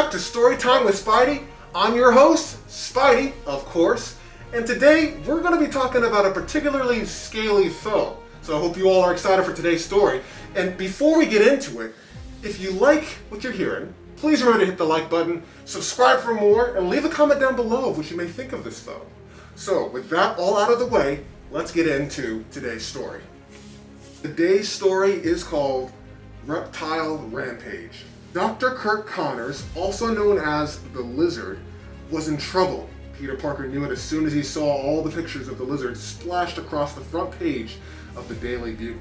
back to Storytime with Spidey. I'm your host, Spidey, of course, and today we're going to be talking about a particularly scaly foe. So I hope you all are excited for today's story. And before we get into it, if you like what you're hearing, please remember to hit the like button, subscribe for more, and leave a comment down below of what you may think of this foe. So with that all out of the way, let's get into today's story. Today's story is called Reptile Rampage. Dr. Kirk Connors, also known as the Lizard, was in trouble. Peter Parker knew it as soon as he saw all the pictures of the Lizard splashed across the front page of the Daily Bugle.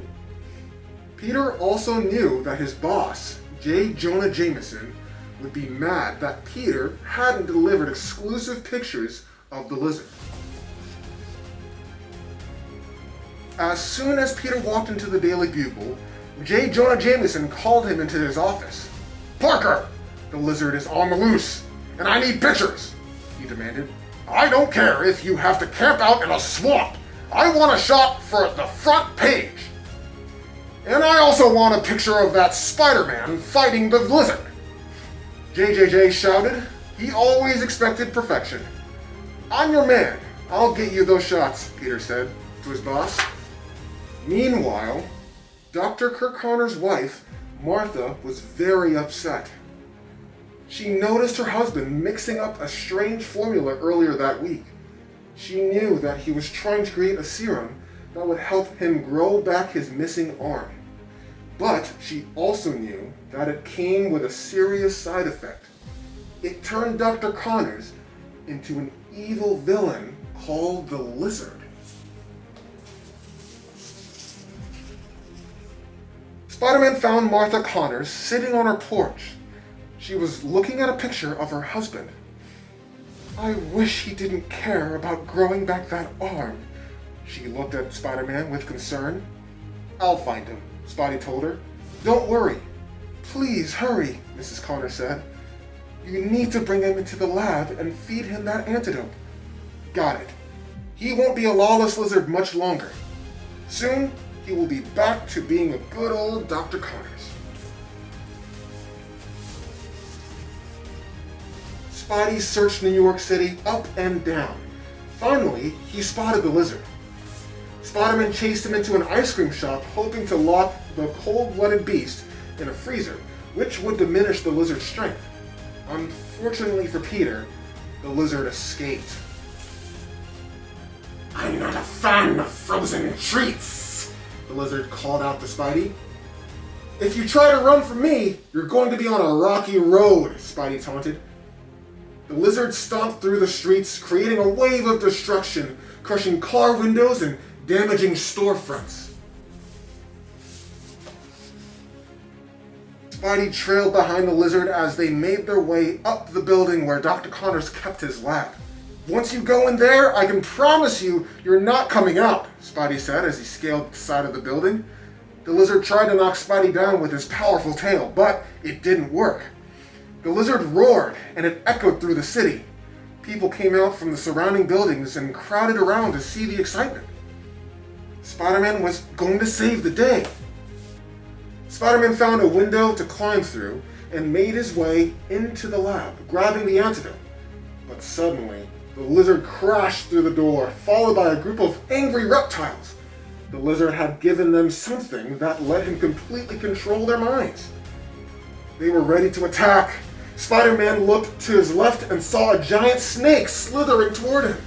Peter also knew that his boss, J. Jonah Jameson, would be mad that Peter hadn't delivered exclusive pictures of the Lizard. As soon as Peter walked into the Daily Bugle, J. Jonah Jameson called him into his office. "Parker, the Lizard is on the loose, and I need pictures," he demanded. "I don't care if you have to camp out in a swamp. I want a shot for the front page. And I also want a picture of that Spider-Man fighting the Lizard." JJJ shouted. He always expected perfection. "I'm your man. I'll get you those shots," Peter said to his boss. Meanwhile, Dr. Kirk Connor's wife, Martha, was very upset. She noticed her husband mixing up a strange formula earlier that week. She knew that he was trying to create a serum that would help him grow back his missing arm. But she also knew that it came with a serious side effect. It turned Dr. Connors into an evil villain called the Lizard. Spider-Man found Martha Connors sitting on her porch. She was looking at a picture of her husband. "I wish he didn't care about growing back that arm." She looked at Spider-Man with concern. "I'll find him," Spidey told her. "Don't worry. Please hurry," Mrs. Connors said. "You need to bring him into the lab and feed him that antidote." "Got it. He won't be a lawless lizard much longer. Soon, he will be back to being a good old Dr. Connors." Spidey searched New York City up and down. Finally, he spotted the Lizard. Spider-Man chased him into an ice cream shop, hoping to lock the cold-blooded beast in a freezer, which would diminish the Lizard's strength. Unfortunately for Peter, the Lizard escaped. "I'm not a fan of frozen treats," the Lizard called out to Spidey. "If you try to run from me, you're going to be on a rocky road," Spidey taunted. The Lizard stomped through the streets, creating a wave of destruction, crushing car windows and damaging storefronts. Spidey trailed behind the Lizard as they made their way up the building where Dr. Connors kept his lab. "Once you go in there, I can promise you you're not coming out," Spidey said as he scaled the side of the building. The Lizard tried to knock Spidey down with his powerful tail, but it didn't work. The Lizard roared, and it echoed through the city. People came out from the surrounding buildings and crowded around to see the excitement. Spider-Man was going to save the day. Spider-Man found a window to climb through and made his way into the lab, grabbing the antidote. But suddenly, the Lizard crashed through the door, followed by a group of angry reptiles. The Lizard had given them something that let him completely control their minds. They were ready to attack. Spider-Man looked to his left and saw a giant snake slithering toward him.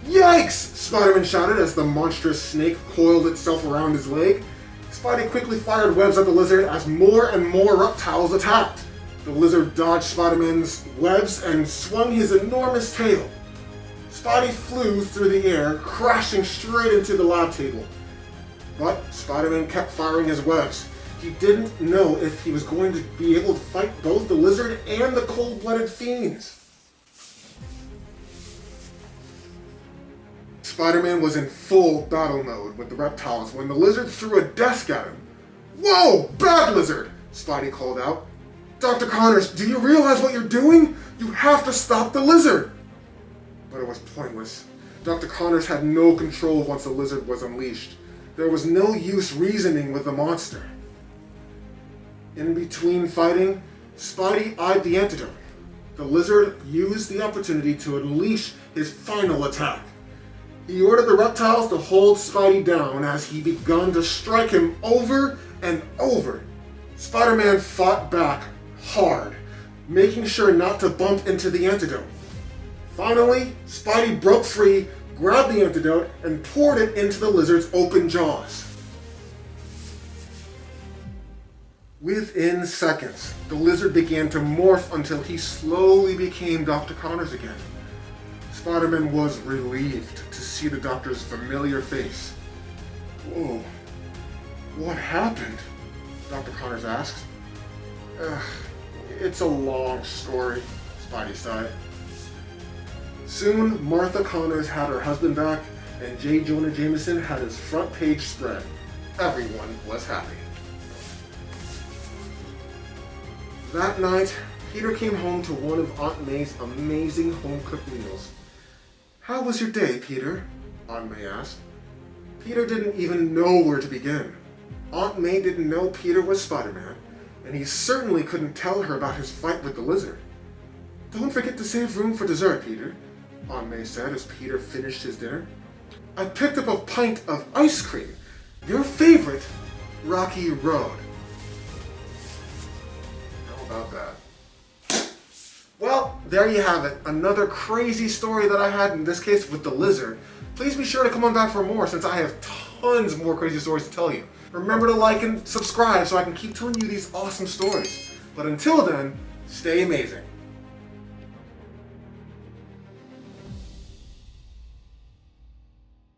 "Yikes!" Spider-Man shouted as the monstrous snake coiled itself around his leg. Spidey quickly fired webs at the Lizard as more and more reptiles attacked. The Lizard dodged Spider-Man's webs and swung his enormous tail. Spidey flew through the air, crashing straight into the lab table. But Spider-Man kept firing his webs. He didn't know if he was going to be able to fight both the Lizard and the cold-blooded fiends. Spider-Man was in full battle mode with the reptiles when the Lizard threw a desk at him. "Whoa, bad Lizard!" Spidey called out. "Dr. Connors, do you realize what you're doing? You have to stop the Lizard!" But it was pointless. Dr. Connors had no control once the Lizard was unleashed. There was no use reasoning with the monster. In between fighting, Spidey eyed the antidote. the lizard used the opportunity to unleash his final attack. He ordered the reptiles to hold Spidey down as he began to strike him over and over. Spider-Man fought back hard, making sure not to bump into the antidote. Finally, Spidey broke free, grabbed the antidote, and poured it into the lizard's open jaws. Within seconds, the lizard began to morph until he slowly became Dr. Connors again. Spider-Man was relieved to see the doctor's familiar face. "Whoa, what happened?" Dr. Connors asked. It's a long story," Spidey sighed. Soon, Martha Connors had her husband back, and J. Jonah Jameson had his front page spread. Everyone was happy. That night, Peter came home to one of Aunt May's amazing home-cooked meals. "How was your day, Peter?" Aunt May asked. Peter didn't even know where to begin. Aunt May didn't know Peter was Spider-Man, and he certainly couldn't tell her about his fight with the lizard. "Don't forget to save room for dessert, Peter," Aunt May said as Peter finished his dinner. "I picked up a pint of ice cream, your favorite, Rocky Road." How about that? Well, there you have it. Another crazy story that I had, in this case with the lizard. Please be sure to come on back for more, since I have tons more crazy stories to tell you. Remember to like and subscribe so I can keep telling you these awesome stories. But until then, stay amazing.